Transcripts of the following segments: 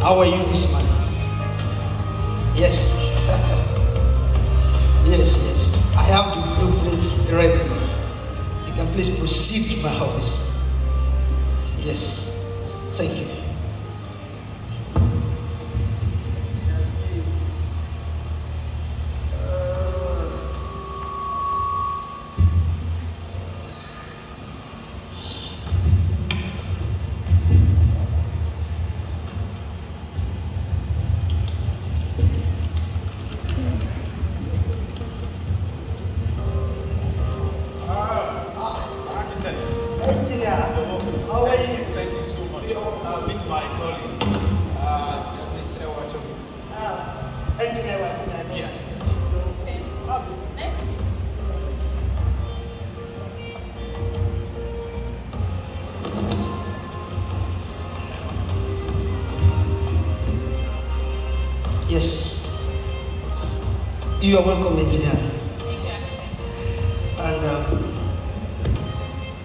How are you this morning? Yes. yes. I have the blueprints ready. You can please proceed to my office. Yes. Thank you. Yes. You are welcome, engineer. And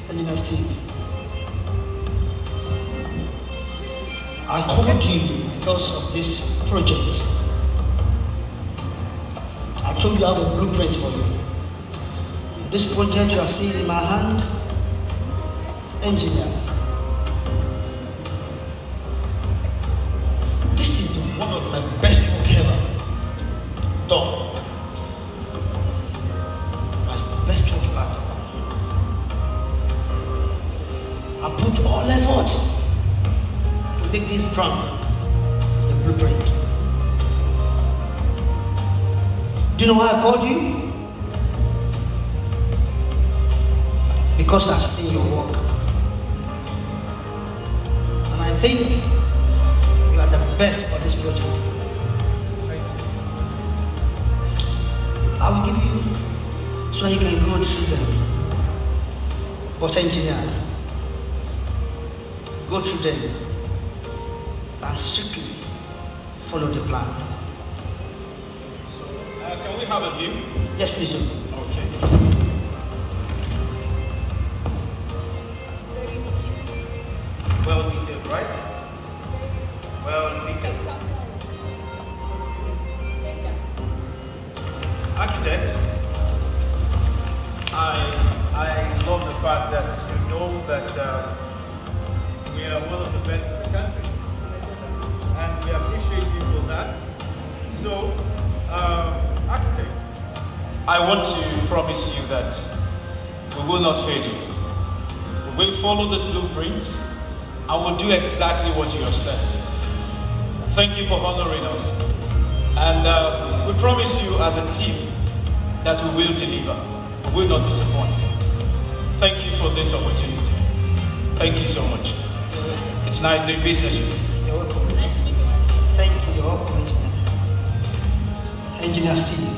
Engineer Steve, I called you because of this project. I told you I have a blueprint for you. This project you are seeing in my hand, engineer, this is one of my best work ever done. My best work ever done. I put all effort to make this drum the blueprint. Do you know why I called you? Because I've seen your work. And I think you are the best for this project. I will give you so that you can go through them. But engineer, go through them and strictly follow the plan. Can we have a view? Yes, please do. Okay. Well detailed, right? Well detailed. Architect, I love the fact that you know that we are one of the best in the country. And we appreciate you for that. So, architect, I want to promise you that we will not fail you. We will follow this blueprint and will do exactly what you have said. Thank you for honoring us. And we promise you as a team that we will deliver. We will not disappoint. Thank you for this opportunity. Thank you so much. It's nice doing business with you. You're welcome. Nice to meet you. Thank you. You're welcome, engineer. Engineer Steve.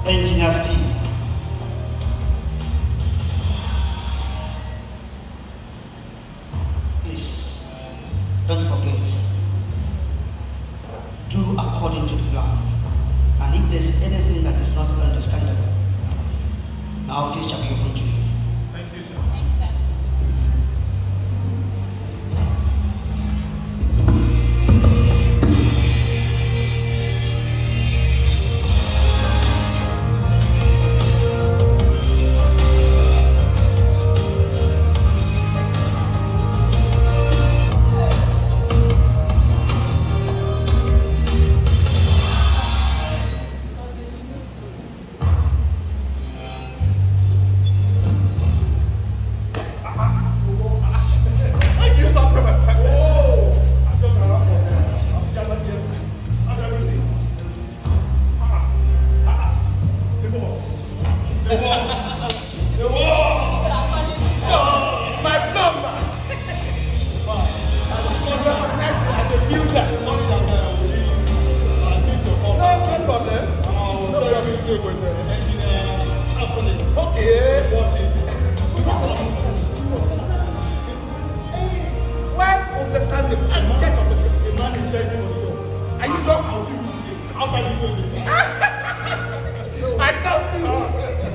Engineer Steve. Please, don't forget. Do according to the plan. And if there's anything that is not understandable, my office shall be open to you. Thank you, sir. Thank you, sir.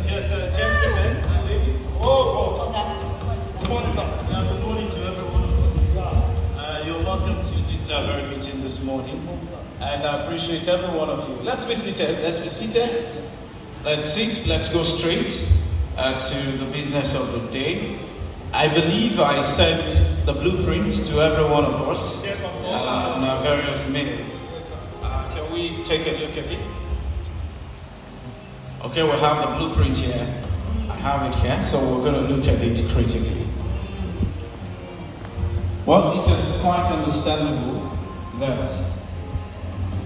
Yes, gentlemen and ladies. Good morning to every one of us. You're welcome to this this very meeting this morning. And I appreciate every one of you. Let's be seated. Let's be seated. Let's sit. Let's go straight to the business of the day. I believe I sent the blueprint to every one of us in our various minutes. Can we take a look at it? Okay, we have the blueprint here. I have it here, so we're going to look at it critically. Well, it is quite understandable that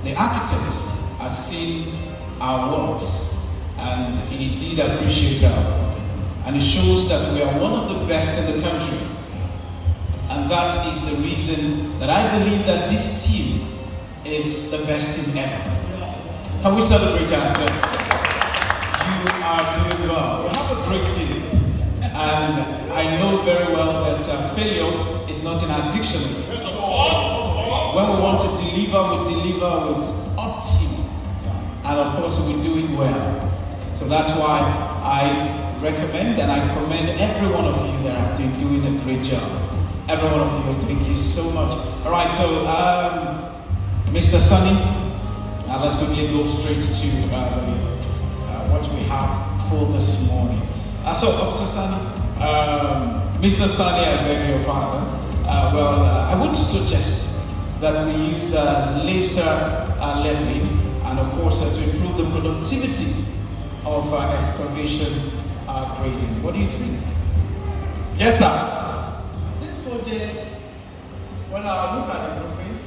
the architect has seen our works and he did appreciate our work. And it shows that we are one of the best in the country. And that is the reason that I believe that this team is the best team ever. Can we celebrate ourselves? You are doing well. We have a great team. And I know very well that failure is not in our dictionary. When we want to deliver, we deliver with optimism. And of course, we do it well. So that's why I recommend and I commend every one of you that have been doing a great job. Every one of you, thank you so much. All right, so Mr. Sunny, let's quickly go straight to what we have for this morning. So, Officer Sunny, Mr. Sunny, I beg your pardon. I want to suggest that we use laser leveling and, of course, to improve the productivity of excavation grading. What do you think? Yes, sir. This project, when I look at the blueprint,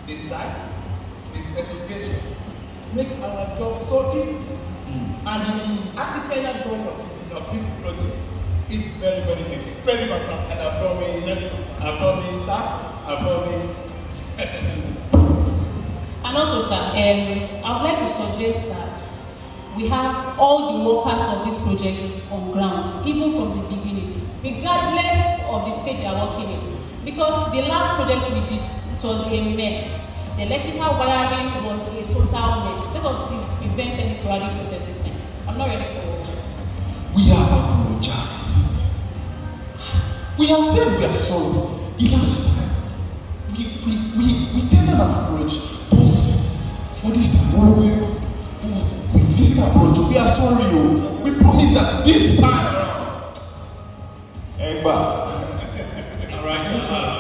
the size, the specification, make our job so easy. And the architectural drawing of this project is very, very detailed, very fantastic. And I promise. And also, sir, I would like to suggest that we have all the workers of this project on ground, even from the beginning, regardless of the state they are working in. Because the last project we did, it was a mess. The electrical wiring was a total mess. Let us please prevent any sporadic process this time. I'm not ready for it. We have apologized. We have said we are sorry. The last time, we tell an approach, but for this time, we physical approach, we are sorry. We promise that this time around, All right.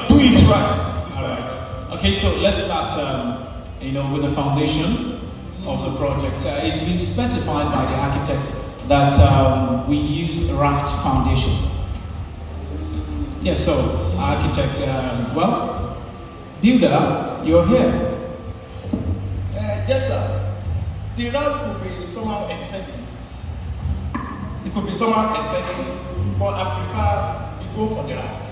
do it right. All right. Okay, so let's start, with the foundation of the project. It's been specified by the architect that we use raft foundation. Yes, so architect, builder, you're here. Yes, sir. The raft could be somehow expensive. It could be somehow expensive, but I prefer we go for the raft.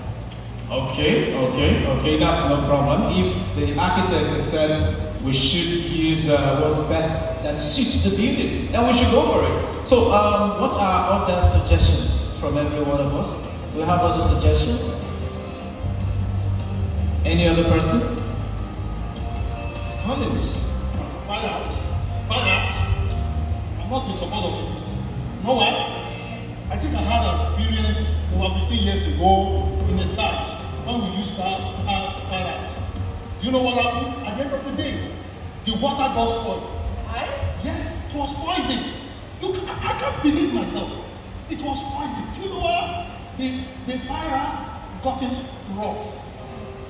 Okay, that's no problem. If the architect has said we should use what's best that suits the building, then we should go for it. So, what are other suggestions from every one of us? Do we have other suggestions? Any other person? Collins. Why not? I'm not in support of it. You know what? I think I had an experience over 15 years ago in a site when we used pilot. You know what happened? At the end of the day, the water got spoiled. Yes, it was poison. I can't believe myself. It was poison. You know what? The pirate got it rot.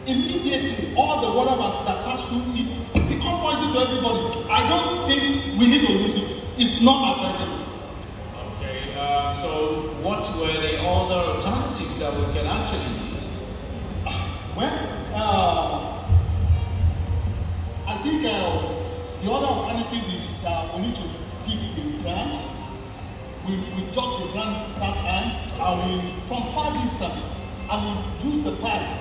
Immediately, all the water that passed through it become poison to everybody. I don't think we need to lose it. It's not advisable. Okay, so what were the other alternatives that we can actually use? I think the other alternative is that we need to dig the ground. We dug the ground that time, and we, from far distance, and we use the pipe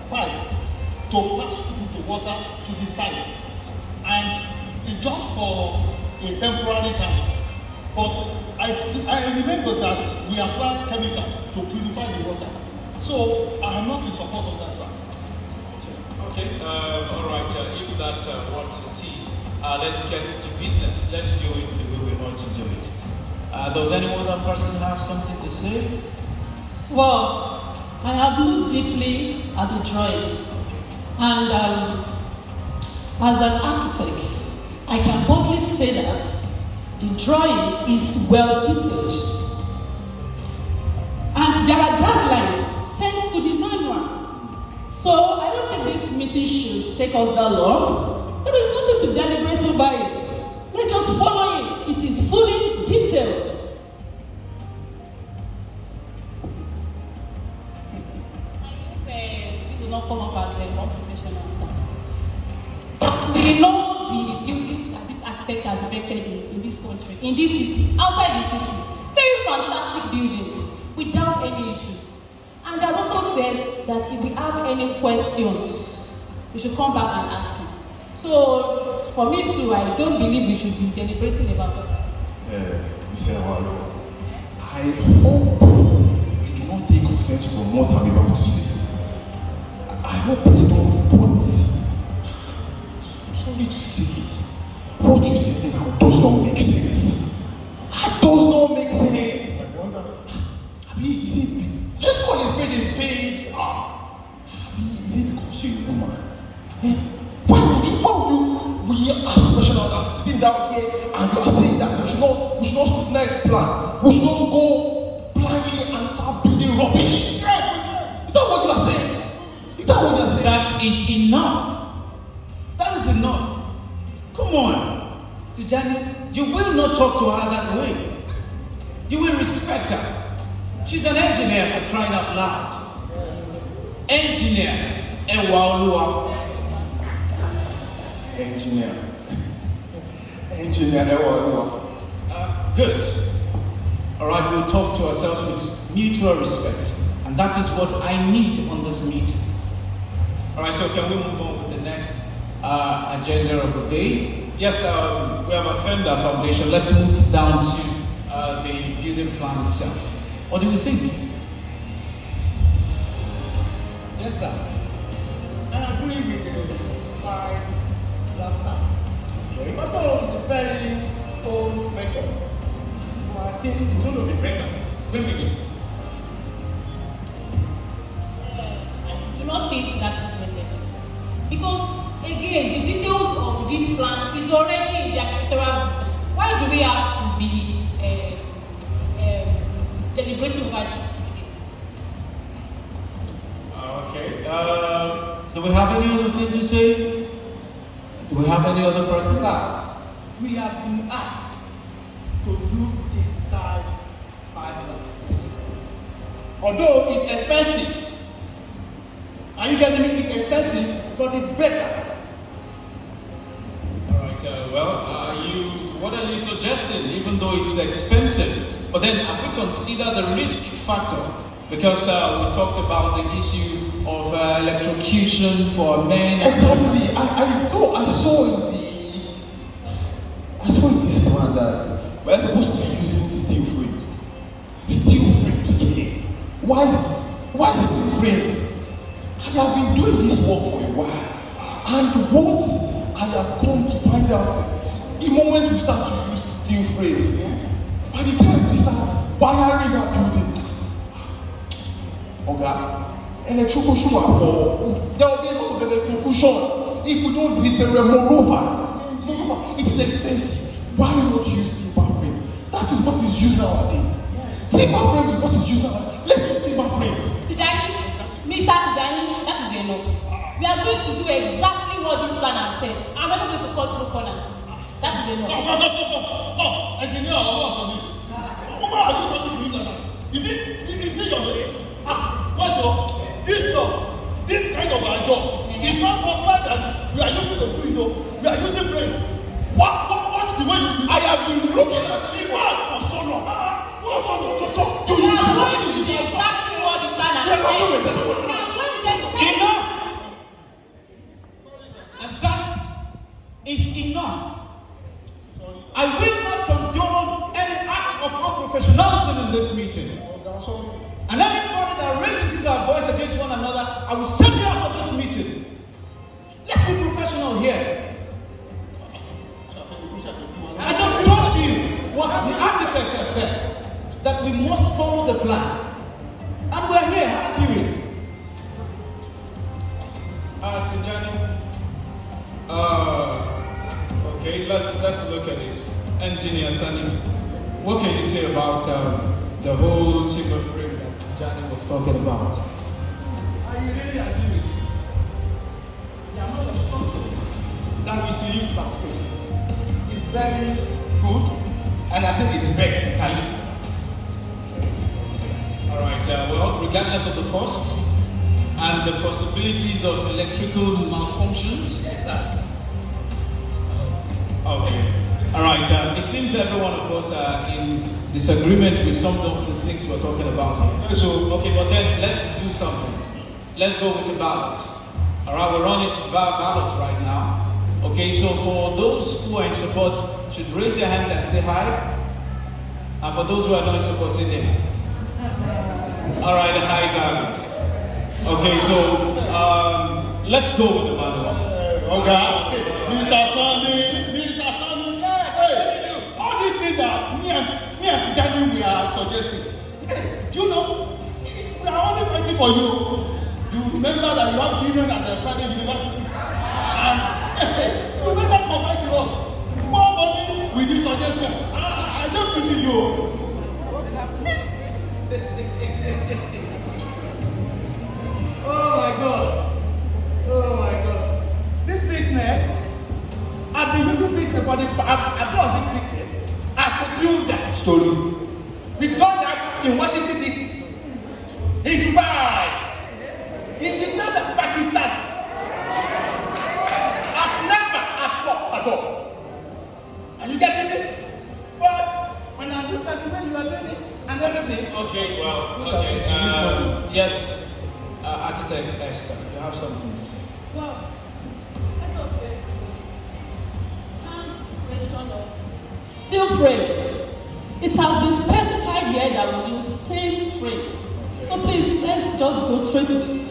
to pass through the water to the site. And it's just for a temporary time. But I remember that we applied chemical to purify the water. So I am not in support of that site. Okay, all right, if that's what it is, let's get to business. Let's do it the way we want to do it. Does any other person have something to say? Well, I have looked deeply at the drawing, And as an architect, I can boldly say that the drawing is well detailed. And there are guidelines sent to the manual. So I don't think this meeting should take us that long. There is nothing to deliberate over it. Let's just follow it. It is fully detailed. This will not come up as a non-professional answer. But we know the buildings that this architect has erected in this country, in this city, outside the city. Very fantastic buildings without any issues. And has also said that if we have any questions, we should come back and ask him. So for me too, I don't believe we should be deliberating about that. Mr. Awalo, I hope you do not take offense from what I'm about to say. I hope you don't, but sorry to say, what you said now does not make sense. That does not make sense. I mean, is it, let's call a spade. I mean, is it because you're a woman? Why would you, we are professionals are sitting down here and you are saying that we should not scrutinize the plan. We should not go blindly and start building rubbish. Is that what you are saying? Is that what you are saying? That is enough. That is enough. Come on, Tijani, you will not talk to her that way. You will respect her. She's an engineer, for crying out loud. Engineer, Ewa. Engineer, Ewa. Good. All right, we'll talk to ourselves with mutual respect. And that is what I need on this meeting. All right, so can we move on with the next agenda of the day? Yes, we have affirmed our foundation. Let's move down to the building plan itself. What do we think? Yes, sir. I agree with the slide last time. Okay. But it's a very old method. But I think it's going to be better when we do. I do not think that is necessary. Because, again, the details of this plan is already in the architectural design. Why do we have to be deliberating over this? Okay. Do we have any other thing to say? Do we have any other persons? Sir, we have been asked to use this type marginal. Although it's expensive. Are you getting me? It's expensive, but it's better. All right. What are you suggesting? Even though it's expensive, but then have we considered the risk factor? Because we talked about the issue of electrocution for men. Exactly. I saw in this plan that we're supposed to be using steel frames. Steel frames again. Why steel frames? I have been doing this work for a while. And what I have come to find out is the moment we start to use steel frames, by the time we start wiring that building, electrocution there will be a lot of electrocution if we don't do it very well. Moreover, it is expensive. Why not use timber frame? That is what is used nowadays. Timber frames is what is used nowadays. Let's use timber frames. Tijani, Mr. Tijani, that is enough. We are going to do exactly what this plan has said. I'm not going to cut through corners. That is enough. Stop! Engineer, what's on it? What are you talking to me now? Is it your name? This kind of a job is not possible that we are using the window, we are using brains. What the way you use? I have been looking at you for so long. Do you are going to do exactly what the plan has said. Enough! And that is enough. I will not condone any act of unprofessionalism in this meeting. And anybody that raises his voice against one another, I will send you out of this meeting. Let's be professional here. I just told you what the architect has said, that we must follow the plan. And we're here arguing. Tijani, Okay, let's look at it. Engineer Sunny, what can you say about the whole timber frame that Johnny was talking about? I really agree with you. The amount of concrete that we should use per foot is very good, and I think it's best we can use it. All right, well, regardless of the cost and the possibilities of electrical malfunctions. Yes, sir. Okay. All right, it seems every one of us are in disagreement with some of the things we're talking about here. So, okay, but then let's do something. Let's go with a ballot. All right, we're on it ballot right now. Okay, so for those who are in support, should raise their hand and say hi. And for those who are not in support, say name. All right, the highs have it. Okay, so let's go with the manual. Okay, Mr. Sunday, hey, all these things that me and Tijani we are suggesting. Hey, do you know, we are only fighting for you. You remember that you have children at the private university. And you never provide to us more money with this suggestion. I just pity you. Oh my God. Oh my God. This business, I've been using business, but I've done this business as a builder. Story. We've done that in Washington, D.C., in Dubai, in the south of Pakistan. I've never at all. Are you getting it? But when I look at the way you are doing it and everything, Okay, well, okay. Yes, Architect Esther, you have something to say. Well, let us first and question of steel frame. It has been specified here that we use steel frame. So please, let's just go straight to it.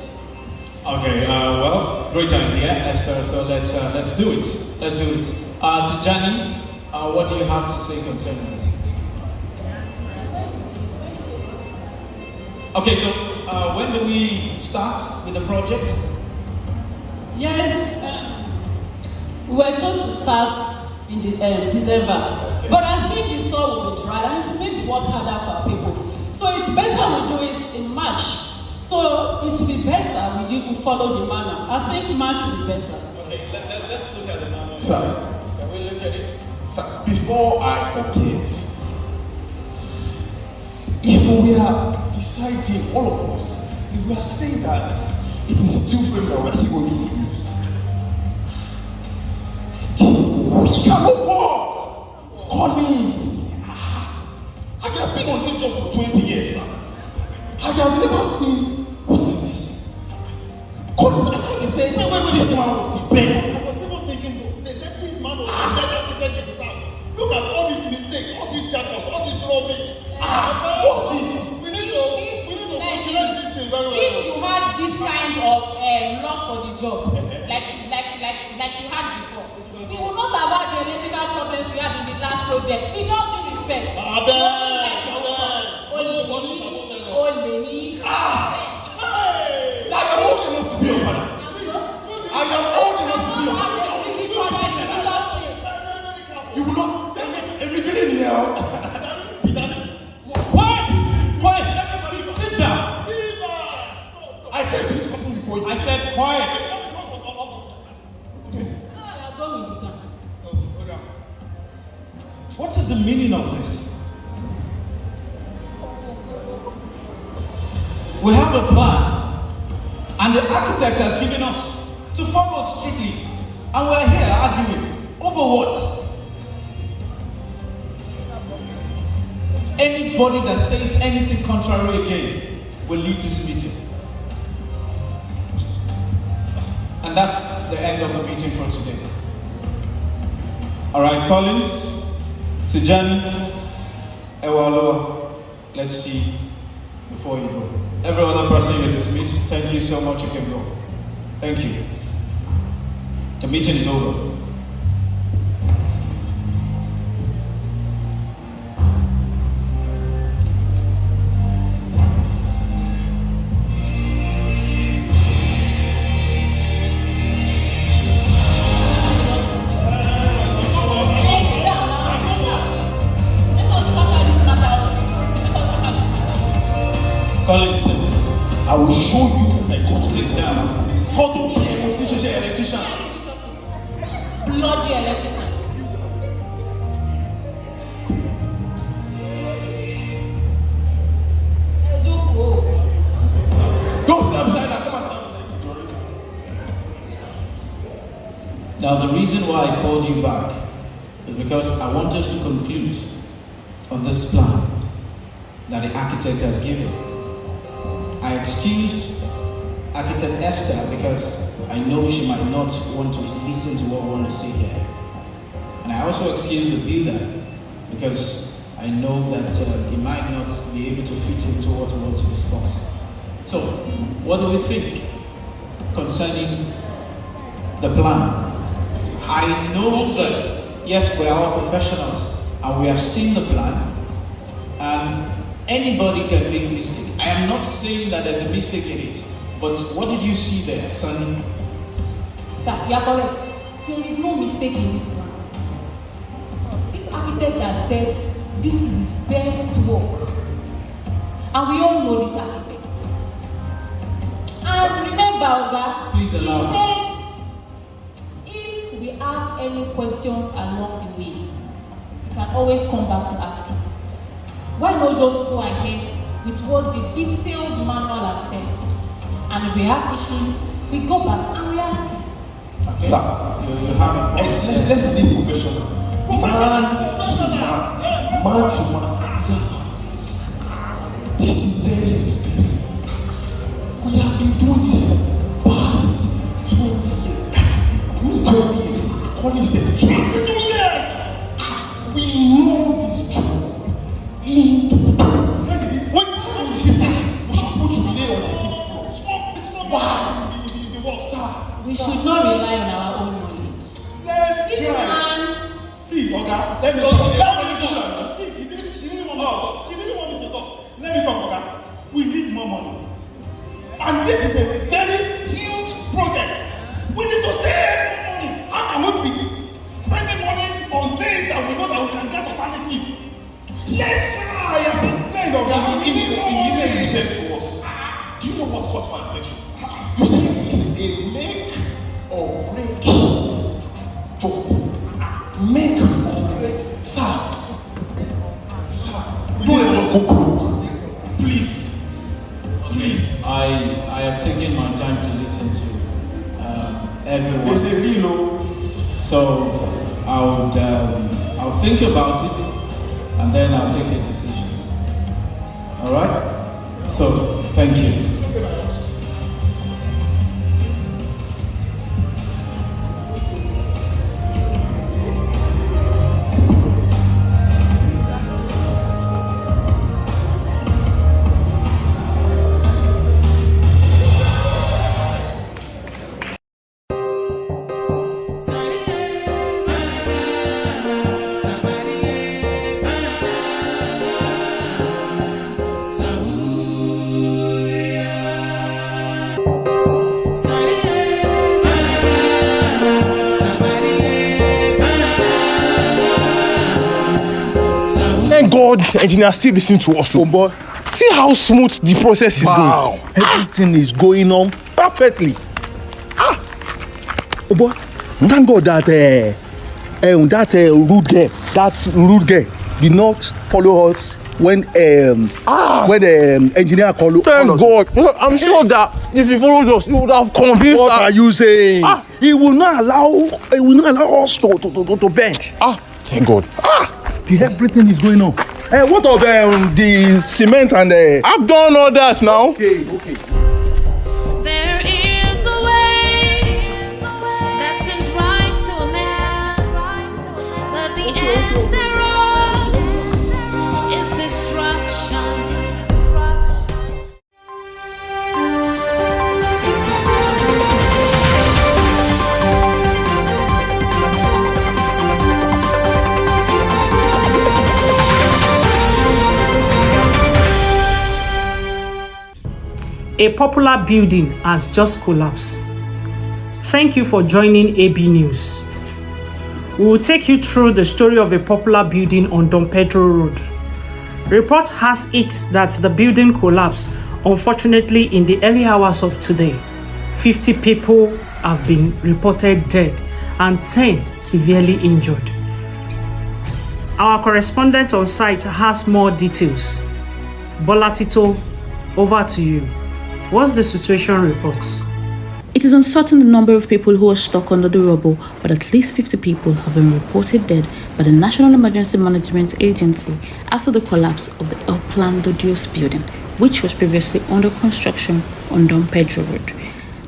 Okay, well, great idea, Esther. So let's do it. Let's do it. Tijani, what do you have to say concerning this? Okay, so when do we start with the project? Yes, we were told to start in December, Okay. but I think the soil will be dry. I mean, to make the work harder for our people. So it's better we do it in March. So it will be better we follow the manual. I think March will be better. Okay, let's look at the manual. Sir. Can we look at it? Sir, before I forget, if we are deciding, all of us, if we are saying that it is steel frame that we are still going to use, we cannot work. Collins, I have been on this job for 20 years, sir. I have never seen, what is this? Collins, I can't say, this man was the best. I was even thinking, let this man of look at all these mistakes, all these data, all this rubbish. What's this? We need to consider this thing very well. If you had this kind of love for the job, like you had before, you will not have had the electrical problems you had in the last project. With all due respect. I am old enough to be your father. I am old enough to be your father. You will not emigrate in here. Quiet! Everybody sit down! I came to this company before you. I said quiet! What is the meaning of this? We have a plan, and the architect has given us to follow it strictly, and we're here arguing over what? Anybody that says anything contrary again will leave this meeting. And that's the end of the meeting for today. All right, Collins, Tijani, Ewaloa, let's see before you go. Every other person you're dismissed, thank you so much, you can go. Thank you. The meeting is over. Colleagues, I will show you when I go to this sit down. Go to be a electrician. Bloody electrician. Go stand beside her. Come and stand beside her. Now, the reason why I called you back is because I want us to conclude on this plan that the architect has given. I excused Architect Esther because I know she might not want to listen to what we want to say here. And I also excused the builder because I know that he might not be able to fit into what we want to discuss. So, what do we think concerning the plan? I know that, yes, we are all professionals and we have seen the plan, and anybody can make a mistake. I am not saying that there's a mistake in it, but what did you see there, Sunny? Sir, you are correct. There is no mistake in this plan. This architect has said this is his best work. And we all know this architect. And remember, Oga, Please he allow. said if we have any questions along the way, you can always come back to ask him. Why not just go ahead with what the detailed manual has said? And if we have issues, we go back and we ask him. Okay. Sir, You have let's be professional. Man to man. This is very expensive. We have been doing this for the past 20 years. 20 years. Call it 22 years. We know this job into the when she said we should put you lay on the 5th floor. It's not the work, sir. We should not rely on our own knowledge. Let's This try. man, See, Oga, let me talk. See, she didn't want me to talk. Let me talk, Oga. We need more money. And this is a very huge project. We need to save more money. How can we be spending money on things that we know that we can get alternative? Let's try. Explain, Oga. In the email you sent to us, do you know what caught my attention? You said it's a make or break job. Make or break. Sir, don't let us go broke. Please. Please. I have taken my time to listen to everyone. It's a real. So I'll think about it and then I'll take a decision. All right? So thank you. Thank God engineers still listen to us. Oh boy. See how smooth the process is going. Everything is going on perfectly. Oh boy. Thank God that that rude girl did not follow us when the engineer called us. Thank God. You know, I'm sure that if he followed us, he would have convinced us. What are you saying? He will not allow us to bend. Thank God. Everything is going on. What of the cement and the... I've done all that now. Okay. There is a way that seems right to a man, but the end thereof is destruction. A popular building has just collapsed. Thank you for joining AB News. We will take you through the story of a popular building on Don Pedro Road. Report has it that the building collapsed Unfortunately, in the early hours of today, 50 people have been reported dead and 10 severely injured. Our correspondent on site has more details. Bola Tito, over to you. What's the situation reports? It is uncertain the number of people who are stuck under the rubble, but at least 50 people have been reported dead by the National Emergency Management Agency after the collapse of the El Plan de Dios building, which was previously under construction on Don Pedro Road.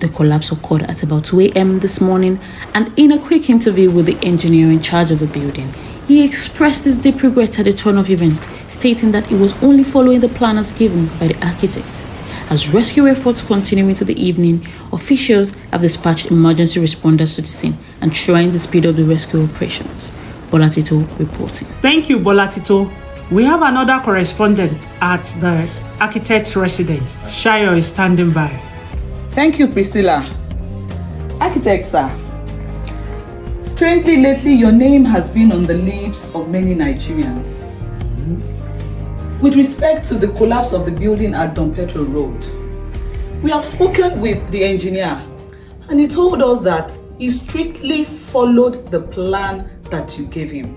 The collapse occurred at about 2 a.m. this morning, and in a quick interview with the engineer in charge of the building, he expressed his deep regret at the turn of events, stating that he was only following the plan as given by the architect. As rescue efforts continue into the evening, officials have dispatched emergency responders to the scene and trying to speed up the rescue operations. Bola Tito reporting. Thank you, Bola Tito. We have another correspondent at the architect's residence. Shayo is standing by. Thank you, Priscilla. Architect, sir. Strangely, lately, your name has been on the lips of many Nigerians. With respect to the collapse of the building at Don Pedro Road, we have spoken with the engineer, and he told us that he strictly followed the plan that you gave him.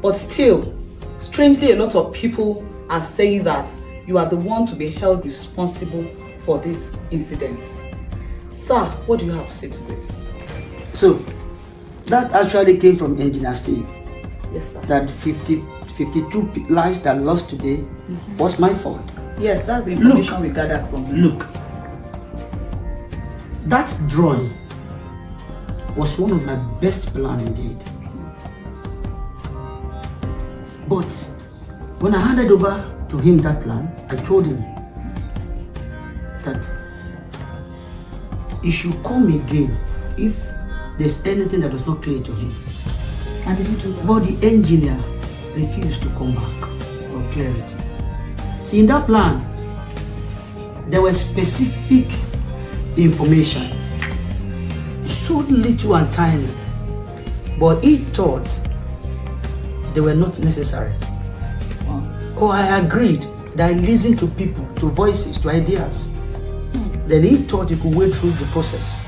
But still, strangely, a lot of people are saying that you are the one to be held responsible for these incidents. Sir, what do you have to say to this? So, that actually came from Engineer Steve. Yes, sir. That 52 lives that lost today was my fault. Yes, that's the information we gathered from you. Look, that drawing was one of my best plans indeed. But when I handed over to him that plan, I told him that he should come again if there's anything that was not clear to him. And did you do that? But the engineer refused to come back for clarity. See, in that plan, there was specific information, so little and tiny, but he thought they were not necessary. Oh, I agreed that I listened to people, to voices, to ideas. Then he thought he could wade through the process.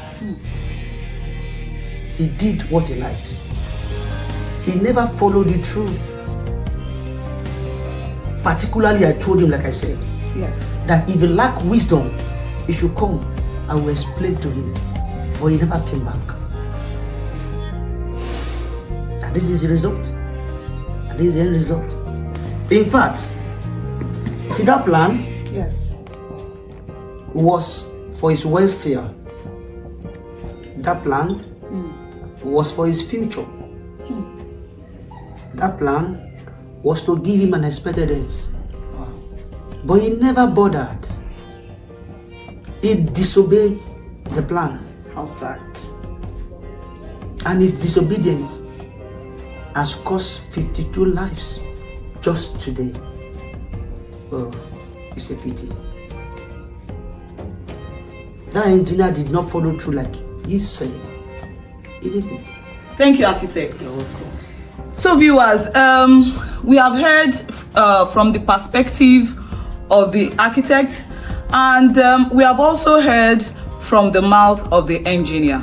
He did what he likes. He never followed it through. Particularly, I told him, like I said, yes, that if he lacked wisdom, he should come. I will explain to him. But he never came back. And this is the result. And this is the end result. In fact, see, that plan yes, was for his welfare. That plan was for his future. That plan was to give him an expected end. But he never bothered. He disobeyed the plan. how sad. And his disobedience has cost 52 lives just today. Oh, it's a pity. That engineer did not follow through like he said. He didn't. Thank you, architect. You're welcome. So viewers, we have heard from the perspective of the architect, and we have also heard from the mouth of the engineer.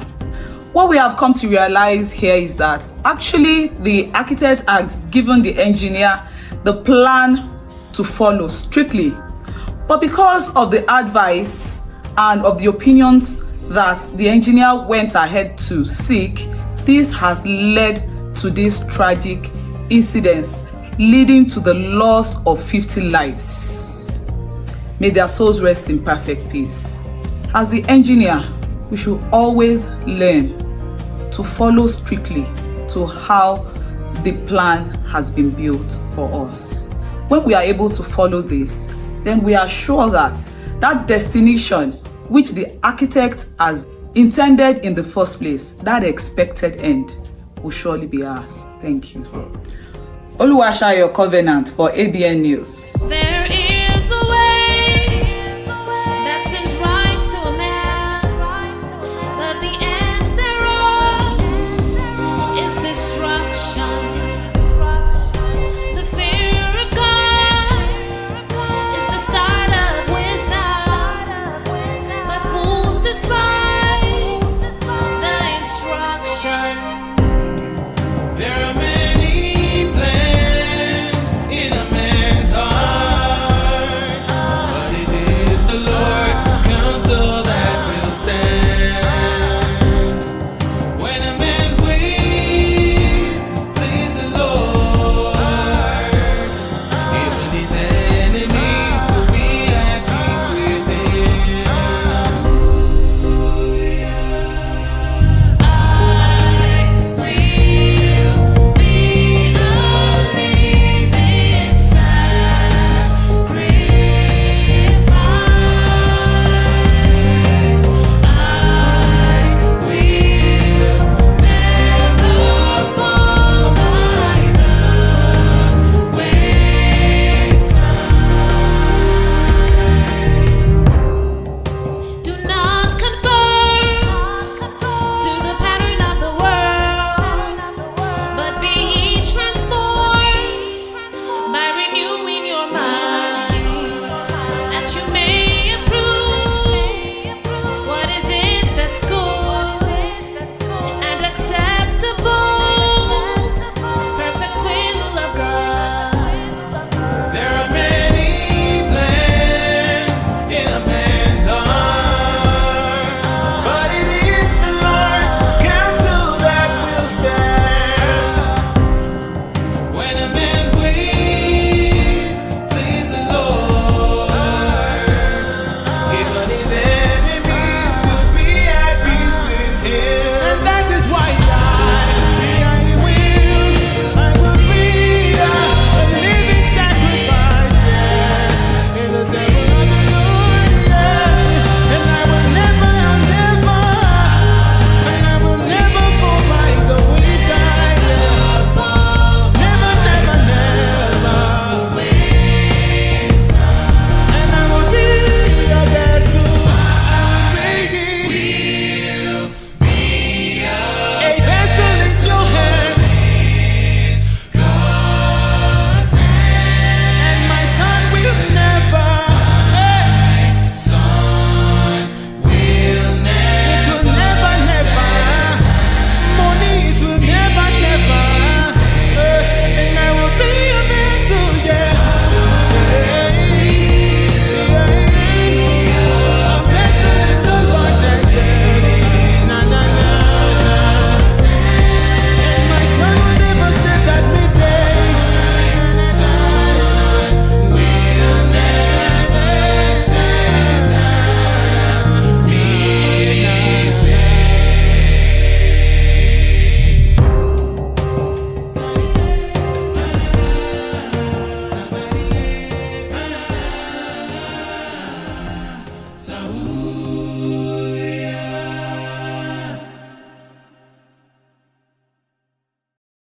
What we have come to realize here is that actually the architect has given the engineer the plan to follow strictly, but because of the advice and of the opinions that the engineer went ahead to seek, this has led to these tragic incidents, leading to the loss of 50 lives. May their souls rest in perfect peace. As the engineer, we should always learn to follow strictly to how the plan has been built for us. When we are able to follow this, then we are sure that that destination which the architect has intended in the first place, that expected end, will surely be ours. Thank you. Oluwasha, your covenant for ABN News. There is a way that seems right to a man, but the end thereof is destruction. The fear of God is the start of wisdom. nation.